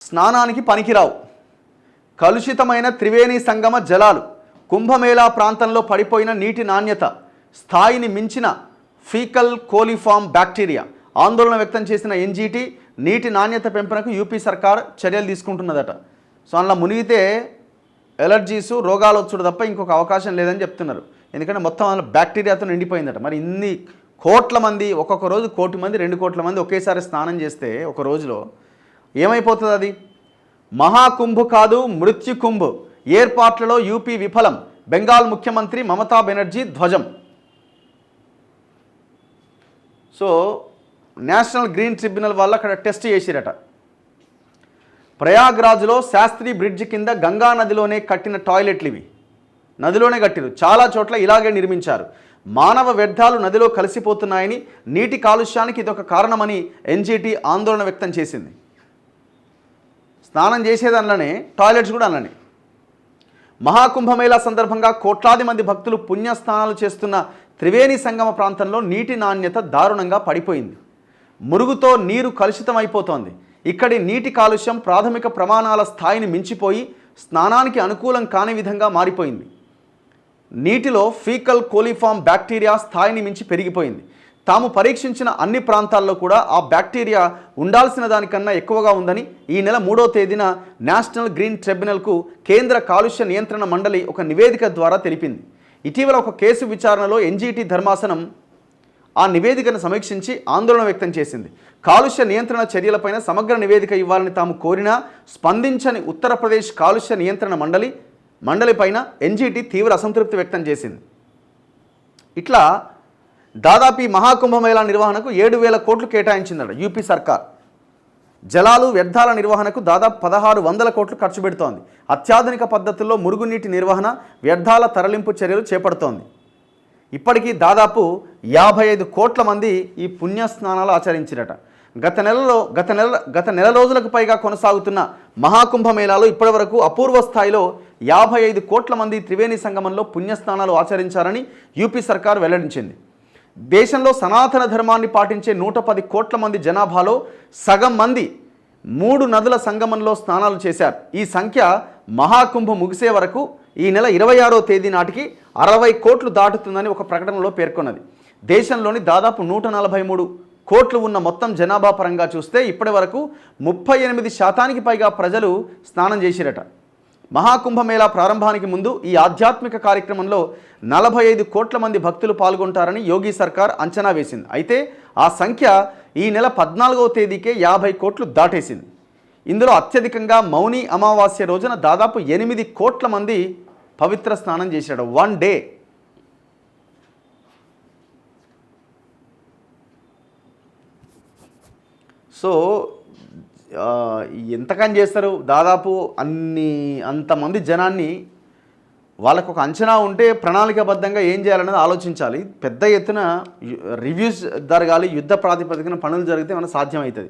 స్నానానికి పనికిరావు. కలుషితమైన త్రివేణి సంగమ జలాలు, కుంభమేళా ప్రాంతంలో పడిపోయిన నీటి నాణ్యత, స్థాయిని మించిన ఫీకల్ కోలిఫామ్ బ్యాక్టీరియా. ఆందోళన వ్యక్తం చేసిన ఎన్జీటీ నీటి నాణ్యత పెంపునకు యూపీ సర్కార్ చర్యలు తీసుకుంటున్నదట. సో అందులో మునిగితే ఎలర్జీసు రోగాలు వచ్చుడు తప్ప ఇంకొక అవకాశం లేదని చెప్తున్నారు. ఎందుకంటే మొత్తం అందులో బ్యాక్టీరియాతో నిండిపోయిందట. మరి ఇన్ని కోట్ల మంది, ఒక్కొక్క రోజు 1 కోటి మంది 2 కోట్ల మంది ఒకేసారి స్నానం చేస్తే ఒక రోజులో ఏమైపోతుంది? అది మహాకుంభ్ కాదు, మృత్యుకుంభ్. ఏర్పాట్లలో యూపీ విఫలం. బెంగాల్ ముఖ్యమంత్రి మమతా బెనర్జీ ధ్వజం. సో నేషనల్ గ్రీన్ ట్రిబ్యునల్ వాళ్ళు అక్కడ టెస్ట్ చేసిరట. ప్రయాగ్రాజ్లో శాస్త్రి బ్రిడ్జ్ కింద గంగా నదిలోనే కట్టిన టాయిలెట్లు ఇవి. నదిలోనే కట్టిరు. చాలా చోట్ల ఇలాగే నిర్మించారు. మానవ వ్యర్థాలు నదిలో కలిసిపోతున్నాయని, నీటి కాలుష్యానికి ఇదొక కారణమని ఎన్జీటీ ఆందోళన వ్యక్తం చేసింది. స్నానం చేసేదానిలోనే టాయిలెట్స్ కూడా అలానే. మహాకుంభమేళా సందర్భంగా కోట్లాది మంది భక్తులు పుణ్యస్నానాలు చేస్తున్న త్రివేణి సంగమ ప్రాంతంలో నీటి నాణ్యత దారుణంగా పడిపోయింది. మురుగుతో నీరు కలుషితమైపోతోంది. ఇక్కడి నీటి కాలుష్యం ప్రాథమిక ప్రమాణాల స్థాయిని మించిపోయి స్నానానికి అనుకూలం కాని విధంగా మారిపోయింది. నీటిలో ఫీకల్ కోలిఫామ్ బ్యాక్టీరియా స్థాయిని మించి పెరిగిపోయింది. తాము పరీక్షించిన అన్ని ప్రాంతాల్లో కూడా ఆ బ్యాక్టీరియా ఉండాల్సిన దానికన్నా ఎక్కువగా ఉందని ఈ నెల 3వ తేదీన నేషనల్ గ్రీన్ ట్రిబ్యునల్కు కేంద్ర కాలుష్య నియంత్రణ మండలి ఒక నివేదిక ద్వారా తెలిపింది. ఇటీవల ఒక కేసు విచారణలో ఎన్జీటీ ధర్మాసనం ఆ నివేదికను సమీక్షించి ఆందోళన వ్యక్తం చేసింది. కాలుష్య నియంత్రణ చర్యలపైన సమగ్ర నివేదిక ఇవ్వాలని తాము కోరినా స్పందించని ఉత్తరప్రదేశ్ కాలుష్య నియంత్రణ మండలిపైన ఎన్జీటీ తీవ్ర అసంతృప్తి వ్యక్తం చేసింది. ఇట్లా దాదాపు ఈ మహాకుంభమేళా నిర్వహణకు 7,000 కోట్లు కేటాయించిందట యూపీ సర్కార్. జలాలు వ్యర్థాల నిర్వహణకు దాదాపు 1,600 కోట్లు ఖర్చు పెడుతోంది. అత్యాధునిక పద్ధతుల్లో మురుగునీటి నిర్వహణ, వ్యర్థాల తరలింపు చర్యలు చేపడుతోంది. ఇప్పటికీ దాదాపు 55 కోట్ల మంది ఈ పుణ్యస్నానాలు ఆచరించిరట. గత నెల రోజులకు పైగా కొనసాగుతున్న మహాకుంభమేళాలో ఇప్పటి వరకు అపూర్వ స్థాయిలో 55 కోట్ల మంది త్రివేణి సంగమంలో పుణ్యస్నానాలు ఆచరించారని యూపీ సర్కార్ వెల్లడించింది. దేశంలో సనాతన ధర్మాన్ని పాటించే 110 కోట్ల మంది జనాభాలో సగం మంది 3 నదుల సంగమంలో స్నానాలు చేశారు. ఈ సంఖ్య మహాకుంభ ముగిసే వరకు ఈ నెల 26వ తేదీ నాటికి 60 కోట్లు దాటుతుందని ఒక ప్రకటనలో పేర్కొన్నది. దేశంలోని దాదాపు 143 కోట్లు ఉన్న మొత్తం జనాభా పరంగా చూస్తే ఇప్పటి వరకు 38% పైగా ప్రజలు స్నానం చేసిరట. మహాకుంభమేళా ప్రారంభానికి ముందు ఈ ఆధ్యాత్మిక కార్యక్రమంలో 45 కోట్ల మంది భక్తులు పాల్గొంటారని యోగి సర్కార్ అంచనా వేసింది. అయితే ఆ సంఖ్య ఈ నెల 14వ తేదీకే 50 కోట్లు దాటేసింది. ఇందులో అత్యధికంగా మౌని అమావాస్య రోజున దాదాపు 8 కోట్ల మంది పవిత్ర స్నానం చేశాడు. 1 డే. సో ఎంతకని చేస్తారు? దాదాపు అంతమంది జనాన్ని వాళ్ళకు ఒక అంచనా ఉంటే ప్రణాళికాబద్ధంగా ఏం చేయాలనేది ఆలోచించాలి. పెద్ద ఎత్తున రివ్యూస్ జరగాలి. యుద్ధ ప్రాతిపదికన పనులు జరిగితే మనకు సాధ్యమవుతుంది.